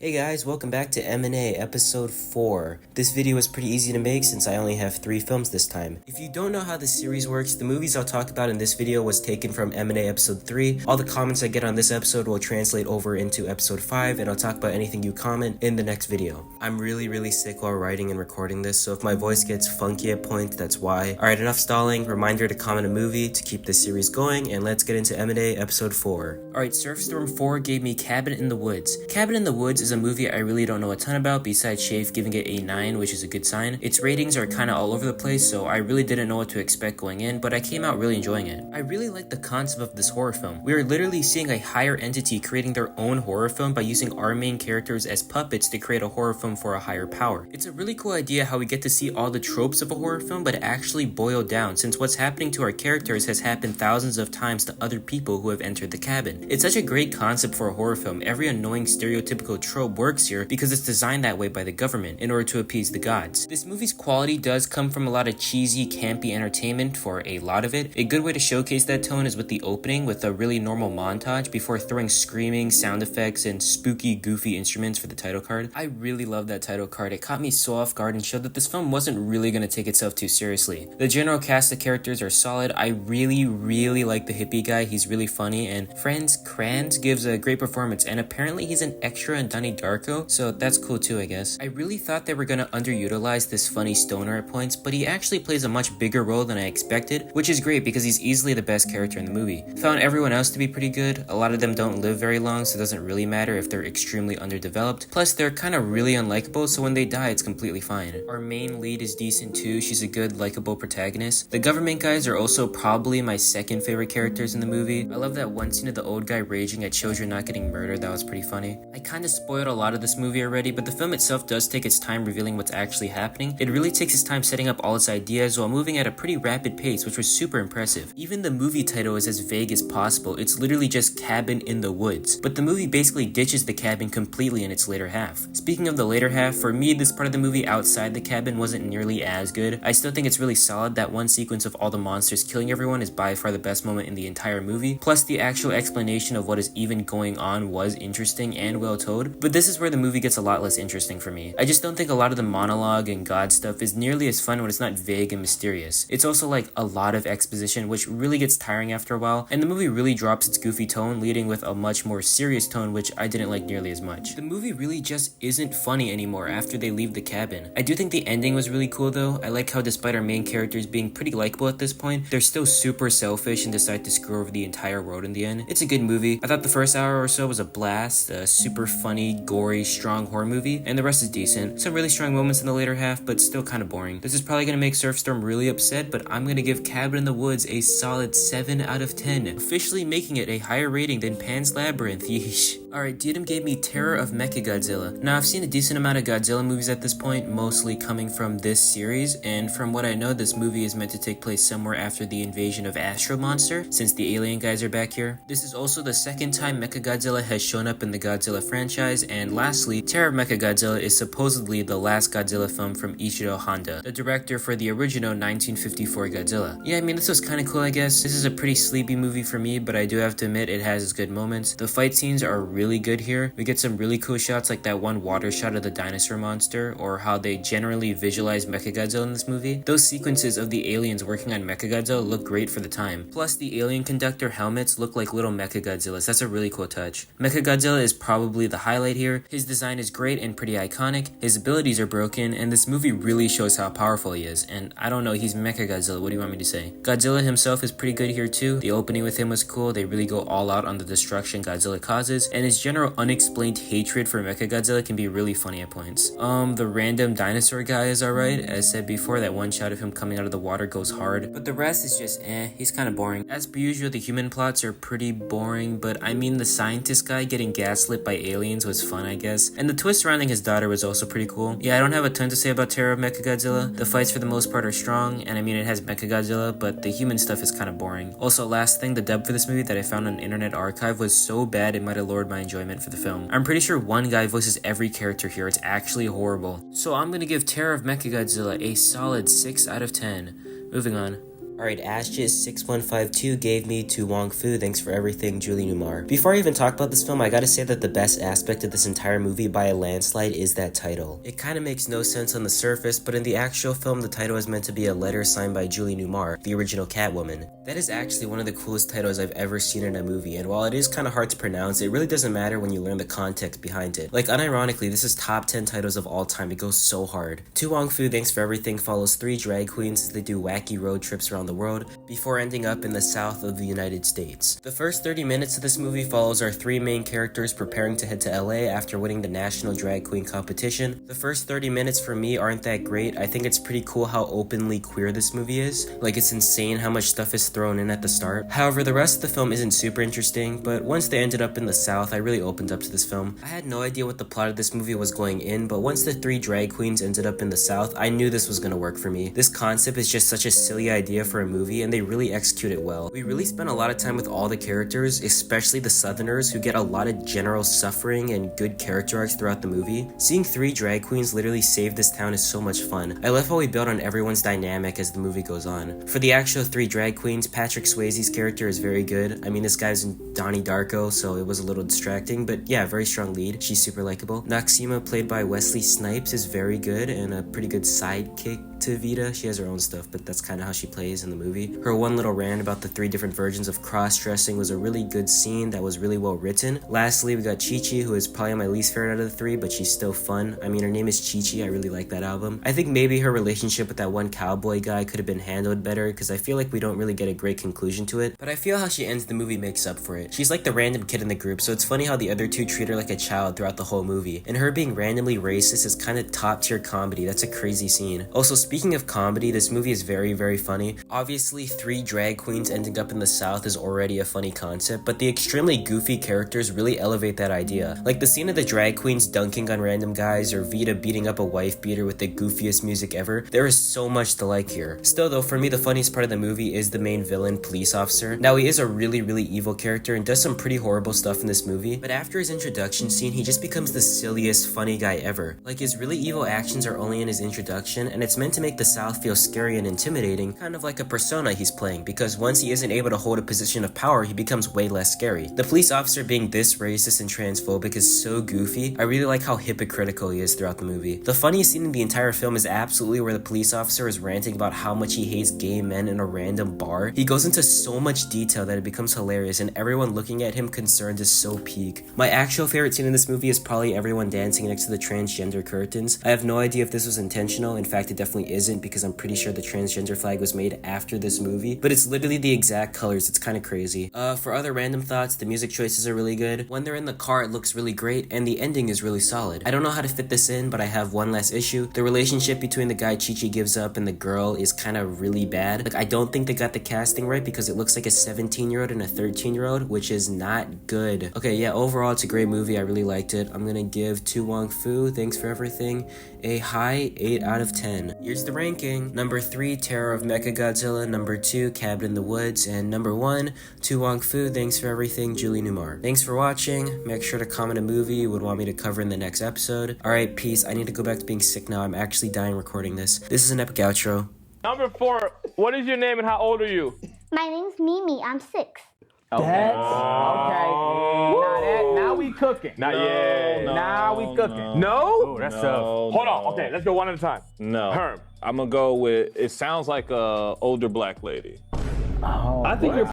Hey guys, welcome back to MNA episode 4. This video is pretty easy to make since I only have 3 films this time. If you don't know how this series works, the movies I'll talk about in this video was taken from MNA episode 3. All the comments I get on this episode will translate over into episode 5, and I'll talk about anything you comment in the next video. I'm really sick while writing and recording this, so if my voice gets funky at points, that's why. Alright, enough stalling. Reminder to comment a movie to keep this series going, and let's get into MNA episode 4. Alright, Surfstorm 4 gave me Cabin in the Woods. Cabin in the Woods is a movie I really don't know a ton about besides Shafe giving it a 9, which is a good sign. Its ratings are kinda all over the place, so I really didn't know what to expect going in, but I came out really enjoying it. I really like the concept of this horror film. We are literally seeing a higher entity creating their own horror film by using our main characters as puppets to create a horror film for a higher power. It's a really cool idea how we get to see all the tropes of a horror film but actually boiled down, since what's happening to our characters has happened thousands of times to other people who have entered the cabin. It's such a great concept for a horror film. Every annoying stereotypical trope works here because it's designed that way by the government in order to appease the gods. This movie's quality does come from a lot of cheesy, campy entertainment for a lot of it. A good way to showcase that tone is with the opening with a really normal montage before throwing screaming, sound effects, and spooky, goofy instruments for the title card. I really love that title card. It caught me so off guard and showed that this film wasn't really going to take itself too seriously. The general cast of characters are solid. I really like the hippie guy. He's really funny, and Franz Kranz gives a great performance, and apparently he's an extra in Donnie Darko, so that's cool too, I guess. I really thought they were gonna underutilize this funny stoner at points, but he actually plays a much bigger role than I expected, which is great because he's easily the best character in the movie. Found everyone else to be pretty good. A lot of them don't live very long, so it doesn't really matter if they're extremely underdeveloped. Plus, they're kind of really unlikable, so when they die, it's completely fine. Our main lead is decent too. She's a good, likable protagonist. The government guys are also probably my second favorite characters in the movie. I love that one scene of the old guy raging at children not getting murdered. That was pretty funny. I kind of spoiled a lot of this movie already, but the film itself does take its time revealing what's actually happening. It really takes its time setting up all its ideas while moving at a pretty rapid pace, which was super impressive. Even the movie title is as vague as possible. It's literally just Cabin in the Woods. But the movie basically ditches the cabin completely in its later half. Speaking of the later half, for me, this part of the movie outside the cabin wasn't nearly as good. I still think it's really solid. That one sequence of all the monsters killing everyone is by far the best moment in the entire movie. Plus, the actual explanation of what is even going on was interesting and well told. But this is where the movie gets a lot less interesting for me. I just don't think a lot of the monologue and god stuff is nearly as fun when it's not vague and mysterious. It's also like a lot of exposition, which really gets tiring after a while, and the movie really drops its goofy tone, leading with a much more serious tone, which I didn't like nearly as much. The movie really just isn't funny anymore after they leave the cabin. I do think the ending was really cool though. I like how despite our main characters being pretty likable at this point, they're still super selfish and decide to screw over the entire world in the end. It's a good movie. I thought the first hour or so was a blast, a super funny, gory, strong horror movie, and the rest is decent. Some really strong moments in the later half, but still kind of boring. This is probably going to make Surfstorm really upset, but I'm going to give Cabin in the Woods a solid 7 out of 10, officially making it a higher rating than Pan's Labyrinth. Yeesh. Alright, Dietem gave me Terror of Mechagodzilla. Now, I've seen a decent amount of Godzilla movies at this point, mostly coming from this series, and from what I know, this movie is meant to take place somewhere after the invasion of Astro Monster, since the alien guys are back here. This is also the second time Mechagodzilla has shown up in the Godzilla franchise, and lastly, Terror of Mechagodzilla is supposedly the last Godzilla film from Ichiro Honda, the director for the original 1954 Godzilla. Yeah, I mean, this was kind of cool, I guess. This is a pretty sleepy movie for me, but I do have to admit it has its good moments. The fight scenes are really good here. We get some really cool shots like that one water shot of the dinosaur monster, or how they generally visualize Mechagodzilla in this movie. Those sequences of the aliens working on Mechagodzilla look great for the time. Plus, the alien conductor helmets look like little Mechagodzillas. That's a really cool touch. Mechagodzilla is probably the highlight here. His design is great and pretty iconic. His abilities are broken, and this movie really shows how powerful he is. And I don't know, he's Mechagodzilla. What do you want me to say? Godzilla himself is pretty good here too. The opening with him was cool. They really go all out on the destruction Godzilla causes, and his general unexplained hatred for Mechagodzilla can be really funny at points. The random dinosaur guy is alright. As said before, that one shot of him coming out of the water goes hard, but the rest is just he's kind of boring. As per usual, the human plots are pretty boring, but I mean, the scientist guy getting gaslit by aliens was fun, I guess, and the twist surrounding his daughter was also pretty cool. Yeah, I don't have a ton to say about Terror of Mechagodzilla. The fights for the most part are strong, and I mean, it has Mechagodzilla, but the human stuff is kind of boring. Also, last thing, the dub for this movie that I found on Internet Archive was so bad it might have lowered my enjoyment for the film. I'm pretty sure one guy voices every character here. It's actually horrible. So I'm gonna give Terror of Mechagodzilla a solid 6 out of 10. Moving on. Alright, Ashjit6152 gave me To Wong Fu, thanks for everything, Julie Newmar. Before I even talk about this film, I gotta say that the best aspect of this entire movie by a landslide is that title. It kinda makes no sense on the surface, but in the actual film, the title is meant to be a letter signed by Julie Newmar, the original Catwoman. That is actually one of the coolest titles I've ever seen in a movie, and while it is kinda hard to pronounce, it really doesn't matter when you learn the context behind it. Like, unironically, this is top 10 titles of all time, it goes so hard. To Wong Fu, thanks for everything, follows 3 drag queens as they do wacky road trips around the world, before ending up in the south of the United States. The first 30 minutes of this movie follows our 3 main characters preparing to head to LA after winning the National Drag Queen competition. The first 30 minutes for me aren't that great. I think it's pretty cool how openly queer this movie is. Like, it's insane how much stuff is thrown in at the start. However, the rest of the film isn't super interesting, but once they ended up in the south, I really opened up to this film. I had no idea what the plot of this movie was going in, but once the 3 drag queens ended up in the south, I knew this was gonna work for me. This concept is just such a silly idea for a movie, and they really execute it well. We really spent a lot of time with all the characters, especially the Southerners, who get a lot of general suffering and good character arcs throughout the movie. Seeing 3 drag queens literally save this town is so much fun. I love how we build on everyone's dynamic as the movie goes on. For the actual 3 drag queens, Patrick Swayze's character is very good. I mean, this guy's in Donnie Darko, so it was a little distracting, but yeah, very strong lead. She's super likable. Noxema, played by Wesley Snipes, is very good and a pretty good sidekick to Vita. She has her own stuff, but that's kind of how she plays in the movie. Her one little rant about the 3 different versions of cross-dressing was a really good scene that was really well written. Lastly, we got Chi Chi, who is probably my least favorite out of the 3, but she's still fun. I mean, her name is Chi Chi. I really like that album. I think maybe her relationship with that one cowboy guy could have been handled better, because I feel like we don't really get a great conclusion to it, but I feel how she ends the movie makes up for it. She's like the random kid in the group, so it's funny how the other 2 treat her like a child throughout the whole movie, and her being randomly racist is kind of top tier comedy. That's a crazy scene. Also, speaking of comedy, this movie is very, very funny. Obviously, 3 drag queens ending up in the south is already a funny concept, but the extremely goofy characters really elevate that idea. Like the scene of the drag queens dunking on random guys, or Vita beating up a wife beater with the goofiest music ever. There is so much to like here. Still though, for me the funniest part of the movie is the main villain, police officer. Now he is a really, really evil character and does some pretty horrible stuff in this movie, but after his introduction scene, he just becomes the silliest, funny guy ever. Like, his really evil actions are only in his introduction, and it's meant to make the south feel scary and intimidating, kind of like a persona he's playing, because once he isn't able to hold a position of power, he becomes way less scary. The police officer being this racist and transphobic is so goofy. I really like how hypocritical he is throughout the movie. The funniest scene in the entire film is absolutely where the police officer is ranting about how much he hates gay men in a random bar. He goes into so much detail that it becomes hilarious, and everyone looking at him concerned is so peak. My actual favorite scene in this movie is probably everyone dancing next to the transgender curtains. I have no idea if this was intentional. In fact, it definitely isn't, because I'm pretty sure the transgender flag was made after this movie, but it's literally the exact colors. It's kind of crazy. For other random thoughts, the music choices are really good. When they're in the car, it looks really great, and the ending is really solid. I don't know how to fit this in, but I have one last issue. The relationship between the guy Chi Chi gives up and the girl is kind of really bad. Like, I don't think they got the casting right, because it looks like a 17-year-old and a 13-year-old, which is not good. Okay, yeah, overall, it's a great movie. I really liked it. I'm gonna give To Wong Fu, thanks for everything, a high 8 out of 10. Here's the ranking. Number 3, Terror of Mechagodzilla. Number 2, Cabin in the Woods. And number 1, To Wong Fu, thanks for everything, Julie Newmar. Thanks for watching. Make sure to comment a movie you would want me to cover in the next episode. Alright, peace. I need to go back to being sick now. I'm actually dying recording this. This is an epic outro. Number 4, what is your name and how old are you? My name's Mimi. I'm 6. Okay. Now we cooking. Not yet. Now we cooking. No? Oh, that's tough. Hold on. Okay, let's go one at a time. No. Herm. I'm gonna go with, it sounds like a older black lady. Oh, I think you're